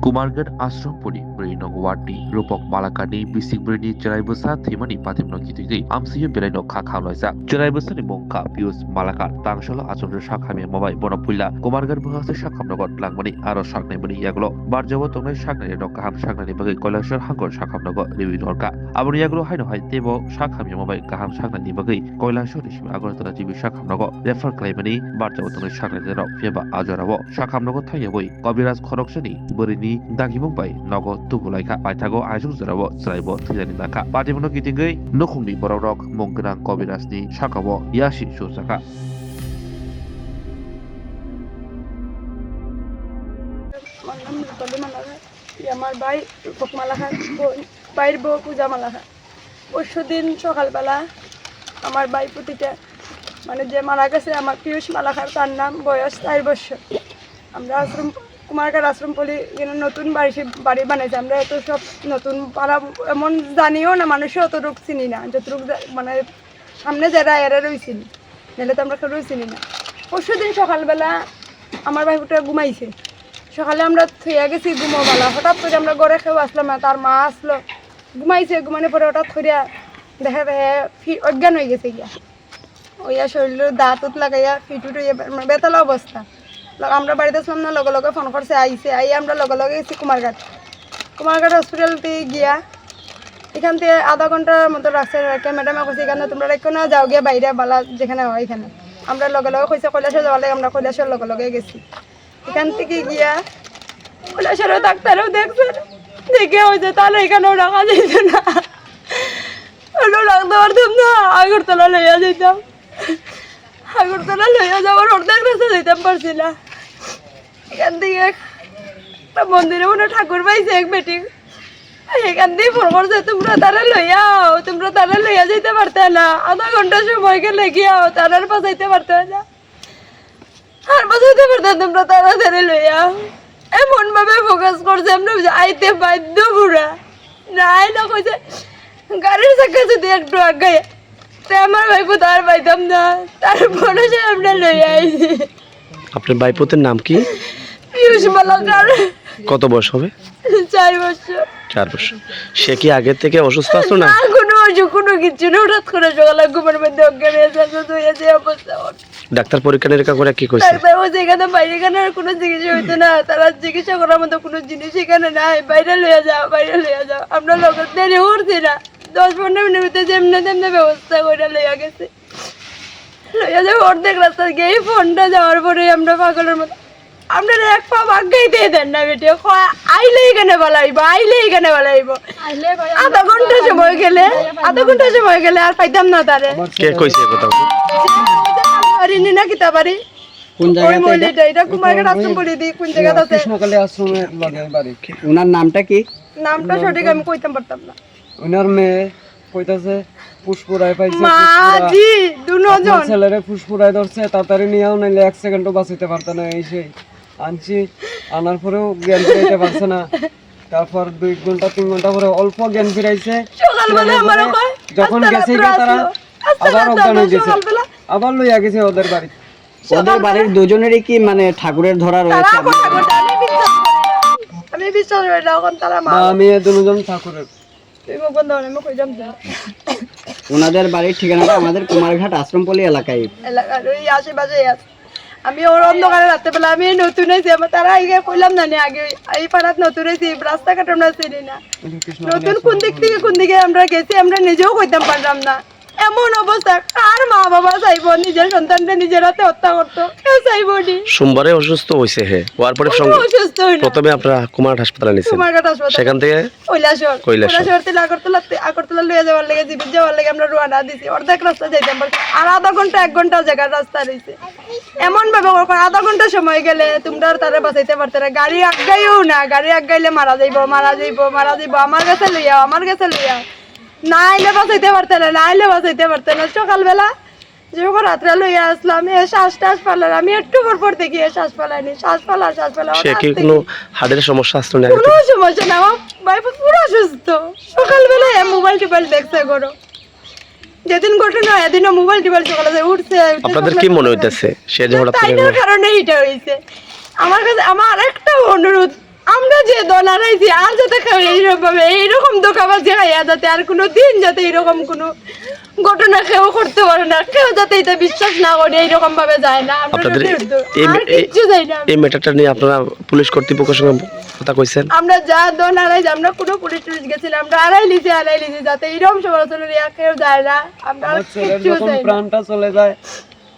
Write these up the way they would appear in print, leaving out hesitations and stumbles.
कुमारगढ़ आश्रमपुरी ब्रेनो वार्डनि रूपक मालाकानि बिसिकब्रेनि चेराइबोसा थैमानि पातिमनो गिदिगै आमसियो बेलाइनो खाखावलायजा चेराइबोसानि मुंखा पियुष मालाका तांसलो आचन्द्र शाखामे मबाइ बनपुइला कुमारगढ़ बहासे शाखामनगत लांमनि आरो शाखनायमनि यागलो बारजावो तंनाय शाखनायनि नो गाहाम शाखनायनि बागै कैलाशर हांगर शाखामनगो रिबिन हरका आबनि यागलो हायनो हाय तेबो शाखामे मबाइ गाहाम शाखनायनि बागै कैलाशर रिसिम आगरतला जिबि शाखामनगो रेफार खालामनि बारजावो तंनाय शाखनायनि राव फेबा आजरावो शाखामनगो थायबोय कबिराज खरकसनि बोरिनि दागिमुं बाय नगो तुबुलायखा बायथागो आइजों जेरावो स्रायबो थैजानि नाखा पातिमनो गिदिगै नखुंनि बररक मंगोनां कबिराजनि शाखावो यासि सुजाका আমার ভাই রূপক মালাখা ভাইয়ের বউ পূজা মালাখা পরশুদিন সকালবেলা আমার ভাই প্রতিটা মানে যে মারা গেছে আমার পিয়ুষ মালাখার তার নাম বয়স 4 বছর। আমরা আশ্রম কুমারগড় আশ্রমপল্লী এখানে নতুন বাড়ি বানাইছি। আমরা এত সব নতুন পাড়া এমন জানিও না, মানুষও অতটুক চিনি না, যতটুক মানে সামনে যারা এরা রয়েছি নাহলে তো আমরা কেউ চিনি না। পরশুদিন সকালবেলা আমার ভাইটা ঘুমাইছে, সকালে আমরা থইয়া গেছি ঘুমোবেলা, হঠাৎ করে আমরা ঘরে খেয়েও আসলাম না, তার মা আসলো, ঘুমাইছে, ঘুমানোর পরে হঠাৎ করে দেখা অজ্ঞান হয়ে গেছে গিয়া ওইয়া শরীরের দাঁত লাগাইয়া ফিটুট হইয়া বেতালা অবস্থা। আমরা বাড়িতে আসলাম না, লগে লগে ফোন করছে, আইসে আমরা লগে লগে গেছি কুমারঘাট হসপিটালতে গিয়া এখান থেকে আধা ঘন্টার মতো রাখছে। ম্যাডামে কইছে এখানে তোমরা রেখো না, যাও গিয়া বাইরে বালা যেখানে হয় এখানে। আমরা লগে লগে কইছে কৈলাসে যাওয়ার লাগে, আমরা কৈলাসের লগে লগে গেছি। এখান থেকে গিয়া কৈলাসেরও ডাক্তারও দেখছে, দেখে হয়েছে তাহলে এখানেও রাখা যেত না, রাখতে পারতাম না, আগরতলা লইয়া যেতাম, আগরতলা লইয়া যাওয়ার অর্ধেক রাস্তা যেতাম পারছি না। এখান থেকে একটা মন্দিরে মনে ঠাকুর পাইছে এক বেটি, এখান থেকে ফোন করছে তোমরা তারা লইয়াও, তোমরা তারা লইয়া যেতে পারতে না, আধা ঘন্টা সময় গেলে গিয়াও তারার পাশাইতে পারতে না, আর পাশাইতে পারতেন তোমরা তাড়াতাড়ি লইয়াও। এমন ভাবে ফোকাস করছে আমরা আইতে বাধ্য পুরা না, আইনা কইছে গাড়ির চাকা যদি একটু আগায় আমার ভাইপো তার পাইতাম না, তারপরে সে আমরা লইয়া আইছি। আপনার ভাইপোতের নাম কি? পিয়ুষ মালাকার। কত বয়স হবে? 4 বছর। 4 বছর। সে কি আগের থেকে অসুস্থ আছে না? কোনো অসুখ কোনো কিছু না, হঠাৎ করে সকালে ঘুমের মধ্যে অজ্ঞান হয়ে যায় অবস্থা। ডাক্তার পরীক্ষা নিরীক্ষা করে কি কইছে? ডাক্তার বলছে এখানে বাইরে এখানে আর কোনো চিকিৎসা হইতো না, তারা চিকিৎসা করার মতো কোনো জিনিস এখানে নাই, বাইরে লইয়া যাও, বাইরে লইয়া যাও। আমরা লোক দেরি উঠছি না, 10-15 মিনিটের ভিতরে যেমনে তেমনি ব্যবস্থা করে লইয়া গেছে। লইয়া যাও অর্ধেক রাস্তা গিয়ে ফোনটা যাওয়ার পরে আমরা পাগলের মতো, আমরা এক পা আগাই দিয়ে দেন না বেটে, আইলে এখানে বলাইব, আইলে এখানে বলাইব। আধা ঘন্টা সময় গেলে আর পাইতাম না তারে। কে কইছে কথা? পারিনি না কিতা পারি। কোন জায়গাতে এটা? এটা কুমারঘাট আশ্রম বলি দি কোন জায়গাতে আছে? কৃষ্ণকালী আশ্রমের লগে বাড়ি। ওনার নামটা কি? নামটা সঠিক আমি কইতাম পারতাম না। ওনার মেয়ে কইতাছে ফুসফুরায় পাইছে, মাজি দুজন ছেলেরে ফুসফুরায় ধরছে, তাড়াতাড়ি নিয়েও নাইলে 1 সেকেন্ডও বাঁচাইতে পারত না। এই সেই আনছি, আনার পরেও জ্ঞান ফিরাইতে পারছে না। তারপর 2 ঘন্টা 3 ঘন্টা পরে অল্প জ্ঞান ফিরাইছে। সকালবেলা আমারও কয় যখন গেছে তারা আবার অজ্ঞান হয়ে গেছে, আবার লইয়া গেছে ওদের বাড়ি। ওদের বাড়ির দুজনেরই কি মানে ঠাকুরের ধরা রয়েছে? আমি বিশ্বাস করি না, এখন তারা মা আমি দুজন ঠাকুরের। তুই মুখ বন্ধ করে আমি কইতাম না। ওনাদের বাড়ির ঠিকানাটা আমাদের কুমারঘাট আশ্রমপল্লী এলাকায়, এলাকার ওই আশেপাশে আছে। আমি ওর অন্ধকারে রাত্রেবেলা আমি নতুন হয়েছি, আমার তারা আগে কইলাম না আগে এই পাড়াত নতুন হয়েছি, রাস্তাঘাট আমরা চিনি না, নতুন কোন দিক থেকে কোন দিকে আমরা গেছি আমরা নিজেও কইতাম পারলাম না। এমন অবস্থা, কার মা বাবা চাইব নিজের সন্তানকে নিজের হাতে হত্যা করতো? কেউ চাইবো নি। সোমবারে অসুস্থ হইছে হে, ওর পরে অসুস্থ হই না, প্রথমে আপনারা কুমারঘাট হাসপাতালে নিছেন, কুমারঘাট হাসপাতাল, সেখান থেকে কৈলাসহর থেকে আগরতলা লইয়া যাওয়ার লাগে, জীবিত যাওয়ার লাগে আমরা রওনা দিছি। অর্ধেক রাস্তা যাইতাম পারছি, আর আধা ঘন্টা 1 ঘন্টা জায়গার রাস্তা রয়েছে। এমন ভাবে আধা ঘন্টা সময় গেলে তোমরা আর তারা বাঁচাইতে পারতে না। গাড়ি আগাইও না, গাড়ি আগাইলে মারা যাইব। আমার কাছে লইয়াও না আইলে বাঁচাইতে পারতে না, সকালবেলা যখন রাত্রে লইয়া আসলাম শ্বাস পালার, আমি একটু পর দেখি শ্বাস পালাইনি, শ্বাস পালা সে কি কোনো হার্টের সমস্যা আছে না? কোনো সমস্যা না, আমার ভাই পুরো সুস্থ। সকালবেলা মোবাইল দেখছে করো, যেদিন ঘটনা এদিনও মোবাইল সকালে উঠছে। আপনাদের কি মনে হইতেছে সে যে হঠাৎ করে কারণে এটা হয়েছে? আমার কাছে আমার একটা অনুরোধ, আমরা যে দল হারাইছি আর যাতে এইরকম ধোঁকাবাজি খাইয়া যাতে আর কোনো দিন যাতে এরকম কোনো ঘটনা কেউ করতে পারে না, কেউ যাতে এটা বিশ্বাস না করে এইরকম ভাবে যায় না। আমরা আপনাদের আর কিচ্ছু যাই না। এই ম্যাটারটা নিয়ে আপনারা পুলিশ কর্তৃপক্ষের সঙ্গে কথা কইছেন? আমরা যা দল হারাইছি, আমরা কোনো পুলিশ টুলিশ গেছিলাম, আমরা হারাই লিছি যাতে এইরকম সমালোচনা কেউ যায় না। আমরা আর আমার ছেলের কিচ্ছু যখন চাই না। প্রাণটা চলে যায়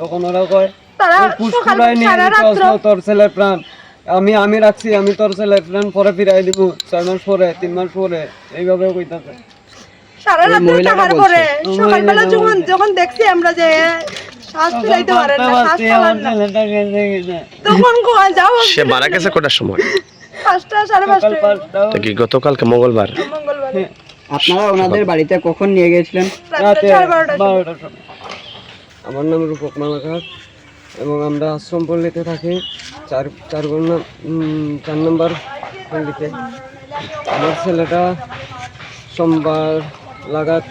তখন ওরা কয় তারা পুষ্পুরায় নিয়ে সারা যেতে রাত্র আসলো তোর ছেলের প্রাণ, আমি রাখছি, আমি তোর ছেলের প্রাণ পরে ফিরাই দিব 6 মাস পরে, 3 মাস পরে, এইভাবে কইতাছে। সারা রাত্র মহিলাটা টাকার বলছে। পরে সকালবেলা যখন দেখছি আমরা যে শ্বাস ফেলাইতে পারেন না, শ্বাস ফেলান না, তখন কোয়া যাও সে মারা গেছে কটার সময়? 5টা 5:30 তো কি গতকালকে মঙ্গলবার? মঙ্গলবার আপনারা ওনাদের বাড়িতে কখন নিয়ে গেছিলেন? রাত্রে 12:30 12টার সময়। আমার নাম রূপক মালাকার এবং আমরা আশ্রম পল্লীতে থাকি, 4 নম্বর পল্লীতে। আমার ছেলেটা সোমবার লাগাত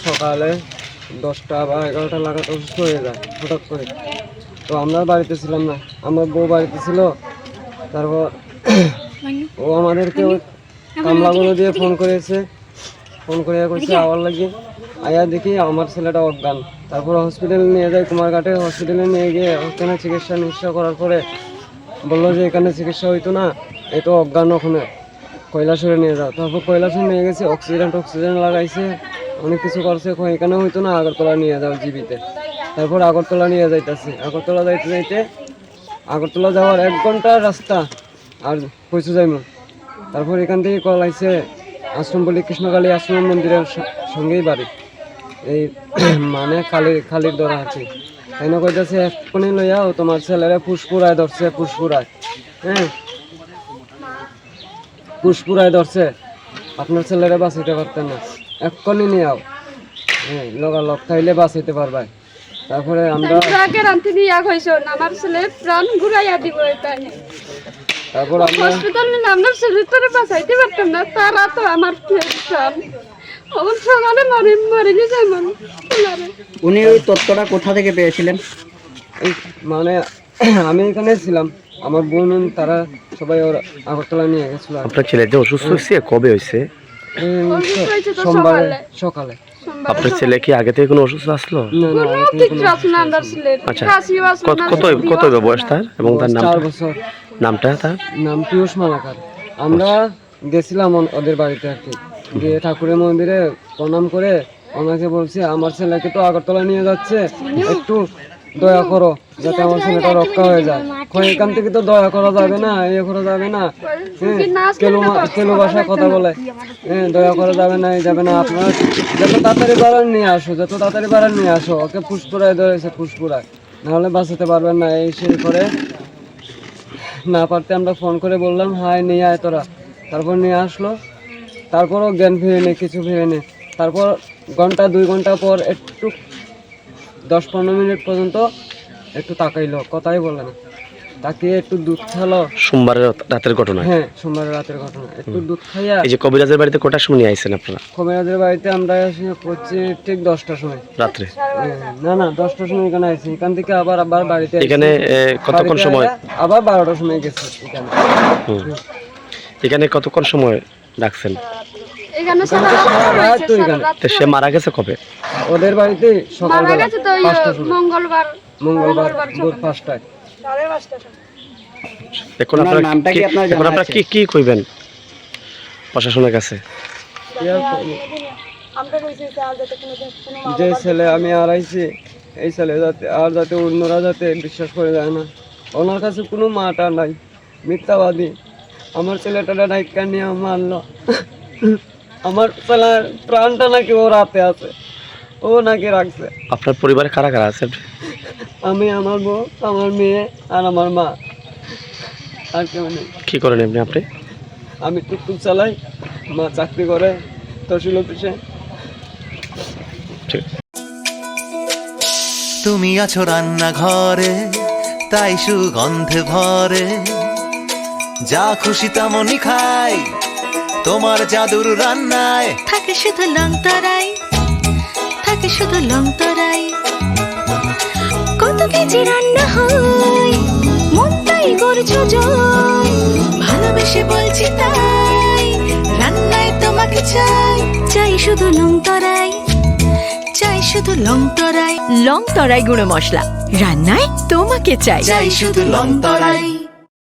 সকালে 10টা বা 11টা লাগাত অসুস্থ হয়ে যায় হঠাৎ করে। তো আমরা বাড়িতে ছিলাম না, আমার বউ বাড়িতে ছিল। তারপর ও আমাদেরকে ওই কামলাগুলো দিয়ে ফোন করেছে, ফোন করে কইছে আওয়ার লাগে। আয়া দেখি আমার ছেলেটা অজ্ঞান। তারপর হসপিটালে নিয়ে যায়, কুমারঘাটে হসপিটালে নিয়ে গিয়ে ওখানে চিকিৎসা করার পরে বললো যে এখানে চিকিৎসা হইতো না, এই তো অজ্ঞান, ওখানে কৈলাসরে নিয়ে যাও। তারপর কৈলাসরে নিয়ে গেছে, অক্সিজেন লাগাইছে, অনেক কিছু করছে, এখানে হইতো না, আগরতলা নিয়ে যাও জীবিতে। তারপর আগরতলা নিয়ে যাইতেছে, আগরতলা যাইতে আগরতলা যাওয়ার 1 ঘন্টার রাস্তা আর কইসু যাইম। তারপর এখান থেকে কল আইছে আশ্রমপল্লী কৃষ্ণকালী আশ্রম মন্দিরের সঙ্গেই বাড়ি, এই মানে খালির দরা আছে। তাই না কইতেছে এক্ষুনি লইয়াও তোমার ছেলেরা পুষ্পুরায় ধরছে, হ্যাঁ পুষ্পুরায় ধরছে, আপনার ছেলেরা বাঁচাইতে পারতেন না, এক্ষুনি নিয়ে আও, হ্যাঁ লগালগ খাইলে বাঁচাইতে পারবাই। তারপরে আমরা রাতে দিয়া কইছো আমার ছেলে প্রাণ ঘুরাইয়া দিব এখানে। তারপর আমরা হসপিটালে আমরা ছেলেটারে বাঁচাইতে পারতাম না, তারা তো আমার প্রাণ ওর সকালে মরে গেছে। উনি ওই তথ্যটা কোথা থেকে পেয়েছিলেন? মানে আমি এখানে ছিলাম, আমার বোন তারা সবাই ওর আগরতলা নিয়ে গেছিল। আপনার ছেলে যে অসুস্থ হয়েছে কবে হয়েছে? সোমবার সকালে। আপনার ছেলে কি আগে থেকে কোনো অসুস্থ আসলো? না না, আগে থেকে আচ্ছা, কত বয়স তার এবং তার নাম? 4 বছর। নামটা তার? নাম পীয়ূষ মালাকার। আমরা গেছিলাম ওদের বাড়িতে আর কি, গিয়ে ঠাকুরের মন্দিরে প্রণাম করে ওনাকে বলছি আমার ছেলেকে তো আগরতলা নিয়ে যাচ্ছে, একটু দয়া করো যাতে আমার ছেলেটা রক্ষা হয়ে যায়। এখান থেকে তো দয়া করা যাবে না, ইয়ে করা যাবে না, হ্যাঁ কেলু ভাষায় কথা বলে, হ্যাঁ দয়া করা যাবে না, যাবে না, আপনারা যত তাড়াতাড়ি পারেন নিয়ে আসো, ওকে পুষ্পুরায় ধরেছে, পুষ্পুরায়, নাহলে বাঁচাতে পারবেন না। এই সেই করে না পারতে আমরা ফোন করে বললাম হাই নিয়ে আয় তোরা। তারপর নিয়ে আসলো, তারপরও জ্ঞান ফিরে নেই, কিছু ফিরে নেই। তারপর 2 ঘন্টা পর একটু 10-15 মিনিট পর্যন্ত একটু তাকাইলো, কথাই বলে না, তাকিয়ে একটু দুধ খালো। সোমবারের রাতের ঘটনা? হ্যাঁ সোমবারের রাতের ঘটনা। একটু দুধ খাইয়া এই যে কবিরাজের বাড়িতে কটার সময় নিয়ে আইছেন আপনারা? কবিরাজের বাড়িতে আমরা এসে পড়ছি ঠিক 10টার সময় রাত্রে? না 10টার সময় এখানে আইছি, এখান থেকে আবার বাড়িতে এখানে কতক্ষণ সময়? আবার 12টার সময় গেছি এখানে। এখানে কতক্ষণ সময় রাখছেন? এখানে তো সে মারা গেছে কবে? ওদের বাড়িতে সকালবেলা 5টার সময়, মঙ্গলবার ভোর 5টায়। 5:30 এখন ওনার আপনারা নামটা কি আপনার জানা আছে? কি কইবেন প্রশাসনের কাছে? আমরা কইছি আর যাতে কোনো যে ছেলে আমি হারাইছি, এই ছেলে যাতে অন্যরা যাতে বিশ্বাস করে যায় না। ওনার কাছে কোনো মাটা নাই, মিথ্যাবাদী। আমার ছেলেটা ডাইকা নিয়ে মারলো, আমার ছেলের প্রাণটা নাকি ও রাতে আছে, ও নাকি রাখছে। আপনার পরিবারে কারা কারা আছে? আমি, আমার বউ, আমার মেয়ে আর আমার মা, আর কেউ নেই। কি করেন এমনি আপনি? আমি টুকটুক চালাই, মা চাকরি করে তহসিল অফিসে। ঠিক। তুমি আছো রান্নাঘরে, তাই সুগন্ধে ভরে, যা খুশি তেমনই খাই তোমার জাদুর রান্নায়। থাকে শুধু লংতরাই, থাকে শুধু লংতরাই, কত কেজি রান্না হয় মনটাই করছো জয়, ভালোবেসে বলছি শুধু লং তরাই, চাই শুধু লং তরাই। লং তরাই গুঁড়ো মশলা, রান্নায় তোমাকে চাই। চাই শুধু লং তরাই।